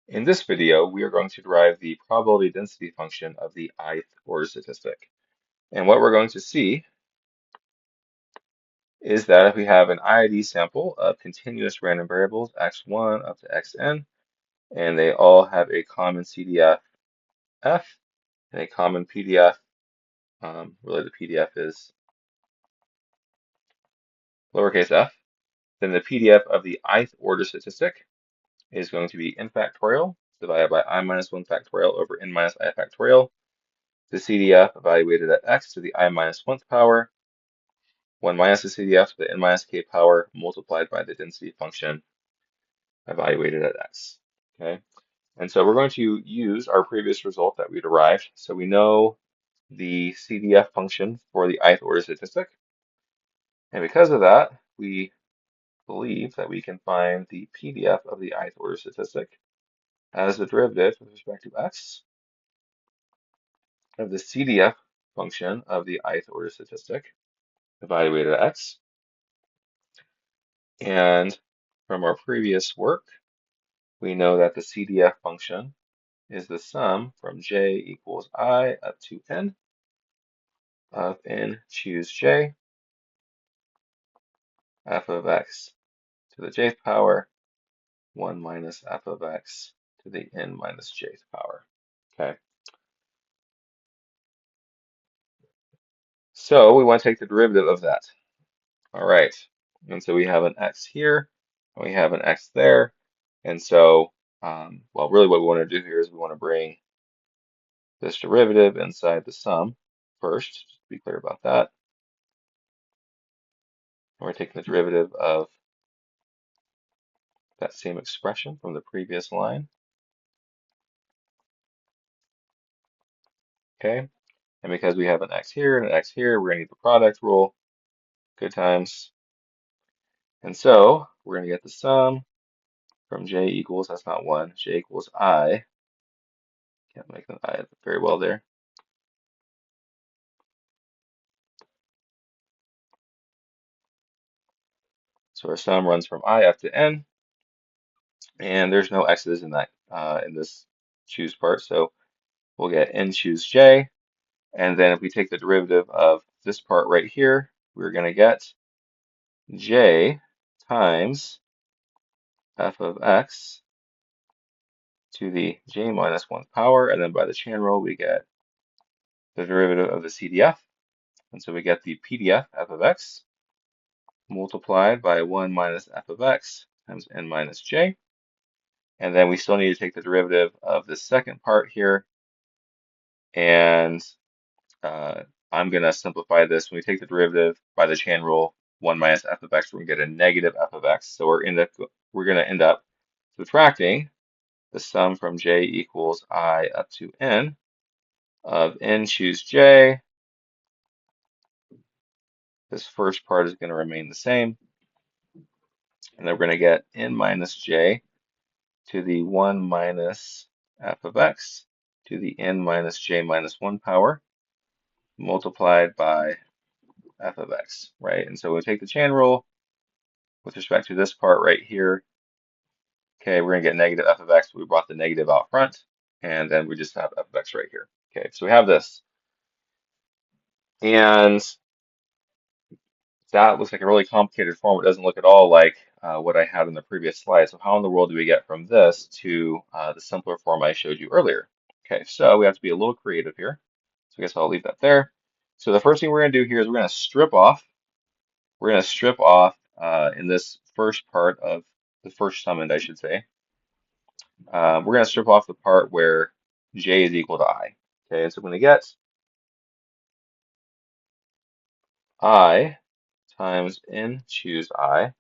In this video, we are going to derive the probability density function of the ith order statistic. And what we're going to see is that if we have an IID sample of continuous random variables, x1 up to xn, and they all have a common CDF f and a common PDF, really the PDF is lowercase f, then the PDF of the ith order statistic is going to be n factorial divided by I minus 1 factorial over n minus I factorial. The CDF evaluated at x to the I minus 1th power, 1 minus the CDF to the n minus k power multiplied by the density function evaluated at x. Okay, and so we're going to use our previous result that we derived. So we know the CDF function for the ith order statistic, and because of that, we believe that we can find the PDF of the ith order statistic as the derivative with respect to x of the CDF function of the ith order statistic evaluated at x. And from our previous work, we know that the CDF function is the sum from j equals I up to n of n choose j, f of x to the jth power, 1 minus f of x to the n minus jth power. Okay, so we want to take the derivative of that. All right, and so we have an x here, and we have an x there, and so, well, really what we want to do here is we want to bring this derivative inside the sum first, just to be clear about that. And we're taking the derivative of that same expression from the previous line. Okay, and because we have an x here and an x here, we're going to need the product rule. Good times. And so we're going to get the sum from j equals, that's not 1, j equals I. Can't make an I very well there. So our sum runs from I up to n, and there's no x's in that in this choose part, so we'll get n choose j, and then if we take the derivative of this part right here, we're going to get j times f of x to the j minus 1th power, and then by the chain rule we get the derivative of the CDF, and so we get the PDF f of x multiplied by 1 minus f of x times n minus j. And then we still need to take the derivative of the second part here. And I'm going to simplify this. When we take the derivative by the chain rule, 1 minus f of x, we're going to get a negative f of x. So we're going to end up subtracting the sum from j equals I up to n of n choose j. This first part is going to remain the same. And then we're going to get n minus j to the 1 minus f of x to the n minus j minus 1 power multiplied by f of x, right? And so we take the chain rule with respect to this part right here. Okay, we're going to get negative f of x. We brought the negative out front, and then we just have f of x right here. Okay, so we have this. And that looks like a really complicated form. It doesn't look at all like what I had in the previous slide. So how in the world do we get from this to the simpler form I showed you earlier? Okay, so we have to be a little creative here. So I guess I'll leave that there. So the first thing we're going to do here is we're going to strip off. We're going to strip off in this first part of the first summand, I should say. We're going to strip off the part where j is equal to I. Okay, so I'm going to get I times n choose I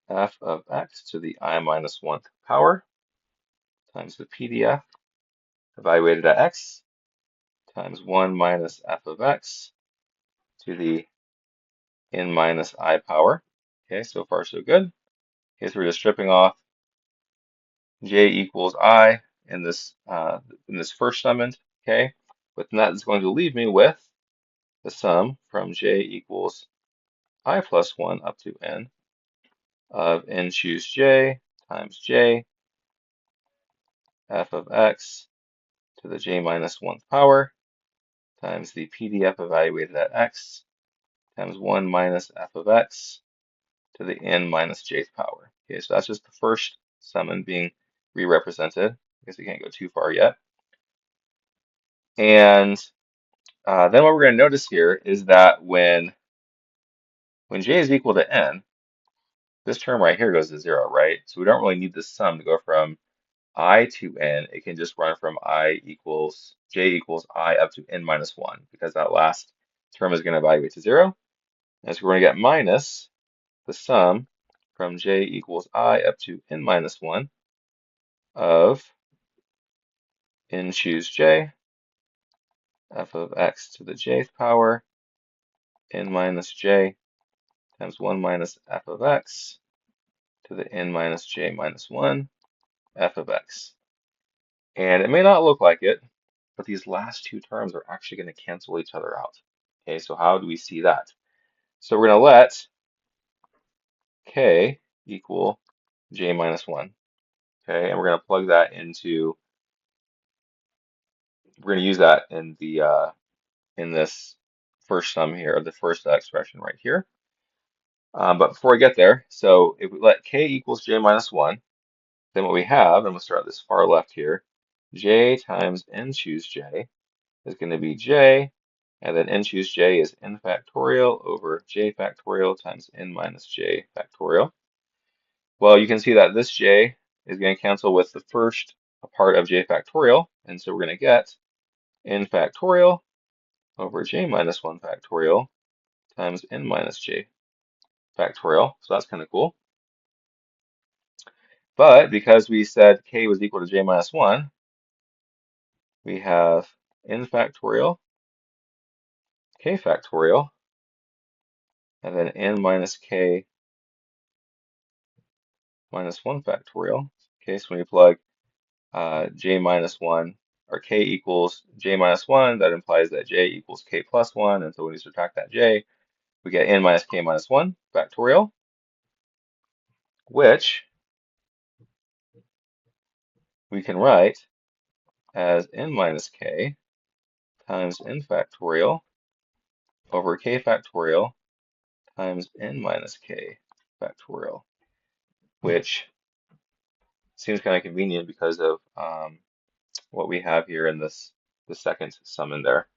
f of x to the I minus 1th power times the PDF evaluated at x times 1 minus f of x to the n minus I power. Okay, so far so good. Okay, so we're just stripping off j equals I in this first summand. Okay, but then that is going to leave me with the sum from j equals I plus 1 up to n of n choose j times j f of x to the j minus 1th power times the PDF evaluated at x times 1 minus f of x to the n minus jth power. Okay, so that's just the first summand being re-represented. I guess we can't go too far yet. And then what we're going to notice here is that when j is equal to n, this term right here goes to 0, right? So we don't really need this sum to go from I to n. It can just run from j equals I up to n minus 1, because that last term is going to evaluate to 0. And so we're going to get minus the sum from j equals I up to n minus 1 of n choose j f of x to the jth power n minus j times 1 minus f of x to the n minus j minus 1 f of x. And it may not look like it, but these last two terms are actually going to cancel each other out. Okay, so how do we see that? So we're going to let k equal j minus 1. Okay, and we're going to plug that into, we're going to use that in this first sum here, or the first expression right here. But before I get there, so if we let k equals j minus 1, then what we have, and we'll start at this far left here, j times n choose j is going to be j, and then n choose j is n factorial over j factorial times n minus j factorial. Well, you can see that this j is going to cancel with the first part of j factorial, and so we're going to get n factorial over j minus 1 factorial times n minus j factorial. So that's kind of cool. But because we said k was equal to j minus 1, we have n factorial, k factorial, and then n minus k minus 1 factorial. Okay, so when you plug j minus 1, or k equals j minus 1, that implies that j equals k plus 1. And so when you subtract that j, we get n minus k minus 1 factorial, which we can write as n minus k times n factorial over k factorial times n minus k factorial, which seems kind of convenient because of what we have here in this the second sum in there.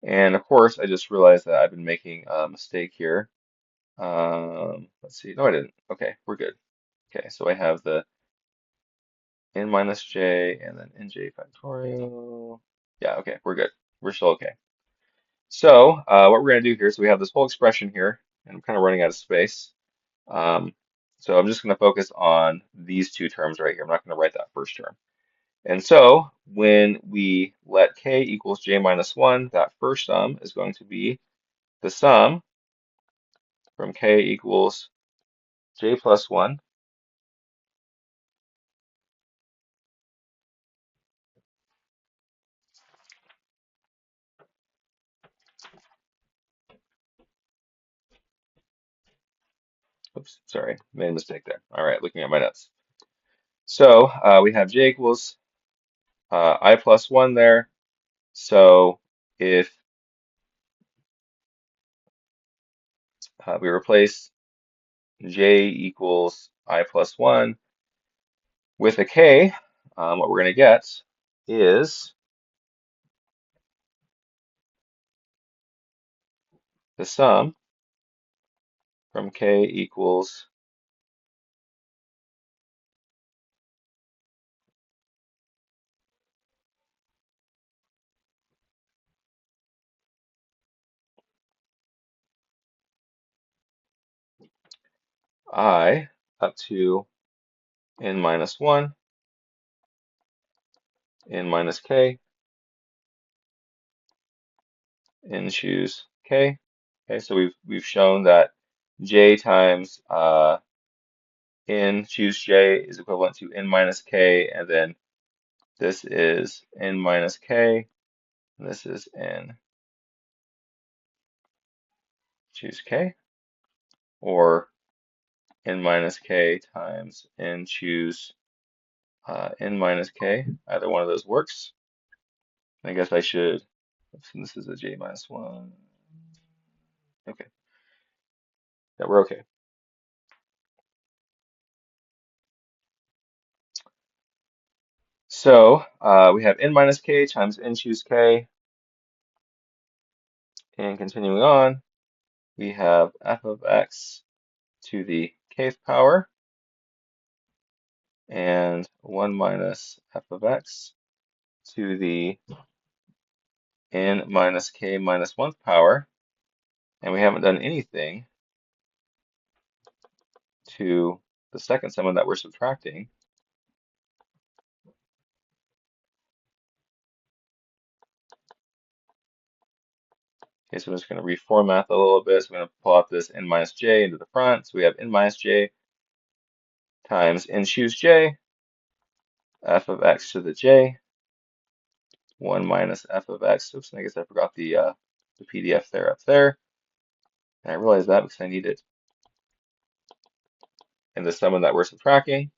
And of course, I just realized that I've been making a mistake here. Let's see. No, I didn't. Okay, we're good. Okay, so I have the n minus j and then nj factorial. Yeah, okay, we're good. We're still okay. So what we're going to do here, so we have this whole expression here, and I'm kind of running out of space. Um, so I'm just going to focus on these two terms right here. I'm not going to write that first term. And so when we let k equals j minus 1, that first sum is going to be the sum from k equals j plus 1 oops, sorry, made a mistake there. All right, looking at my notes. So we have j equals I plus 1 there. So if we replace j equals I plus 1 with a k, what we're going to get is the sum from k equals I up to n minus 1, n minus k, n choose k. Okay, so we've shown that j times n choose j is equivalent to n minus k, and then this is n minus k, and this is n choose k, or n minus k times n choose n minus k. Either one of those works. I guess I should, this is a j minus 1. Okay, yeah, we're okay. So we have n minus k times n choose k, and continuing on, we have f of x to the kth power, and 1 minus f of x to the n minus k minus 1th power, and we haven't done anything to the second sum that we're subtracting. Okay, so I'm just going to reformat a little bit. So I'm going to pull out this n minus j into the front. So we have n minus j times n choose j, f of x to the j, 1 minus f of x. Oops, I guess I forgot the PDF there up there. And I realized that because I need it in the sum that we're subtracting.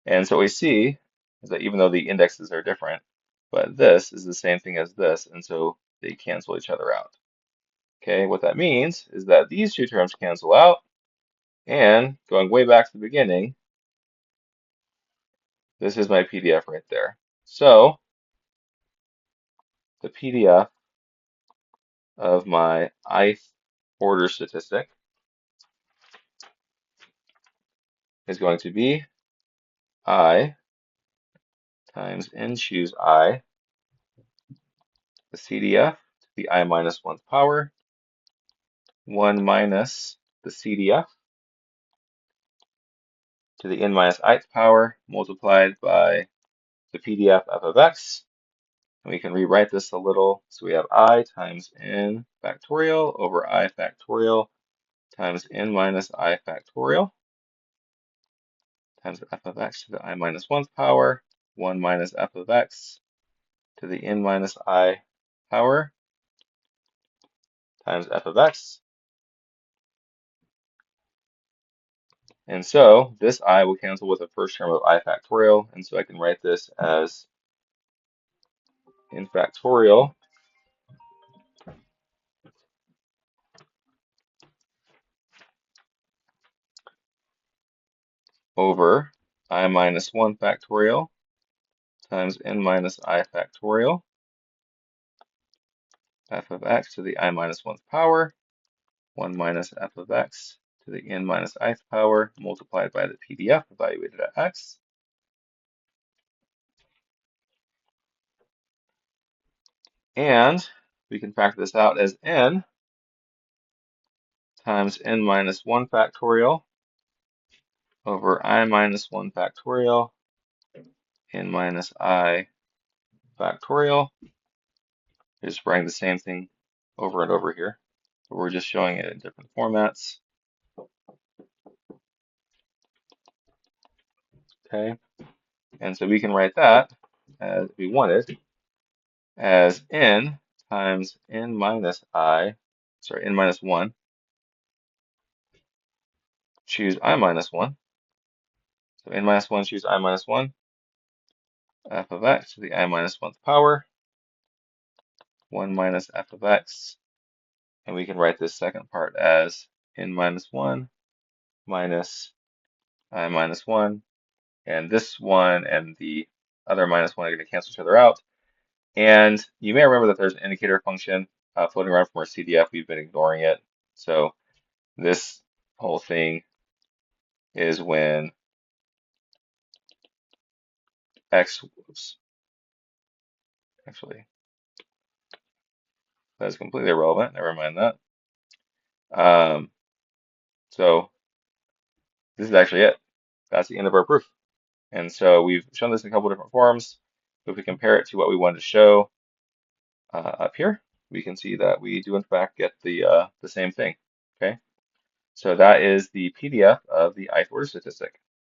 And so what we see is that even though the indexes are different, but this is the same thing as this, and so they cancel each other out. Okay, what that means is that these two terms cancel out, and going way back to the beginning, this is my PDF right there. So the PDF of my ith order statistic is going to be I times n choose I, the CDF to the I minus 1th power, 1 minus the CDF to the n minus ith power multiplied by the PDF f of x. And we can rewrite this a little. So we have I times n factorial over I factorial times n minus I factorial times f of x to the I minus 1th power, 1 minus f of x to the n minus I power times f of x. And so this I will cancel with the first term of I factorial, and so I can write this as n factorial over I minus 1 factorial times n minus I factorial f of x to the I minus 1th power, 1 minus f of x to the n minus ith power multiplied by the PDF evaluated at x. And we can factor this out as n times n minus 1 factorial over I minus 1 factorial n minus I factorial. Just writing the same thing over and over here, but we're just showing it in different formats. Okay, and so we can write that as we wanted as n times n minus 1 choose I minus 1. So n minus 1 choose I minus 1 f of x to the I minus 1th power, 1 minus f of x. And we can write this second part as n minus 1 minus I minus 1. And this one and the other minus 1 are going to cancel each other out. And you may remember that there's an indicator function floating around from our CDF. We've been ignoring it. So this whole thing is when x, oops, actually, that's completely irrelevant. Never mind that. So this is actually it. That's the end of our proof. And so we've shown this in a couple different forms. If we compare it to what we wanted to show up here, we can see that we do in fact get the same thing. Okay, so that is the PDF of the ith order statistic.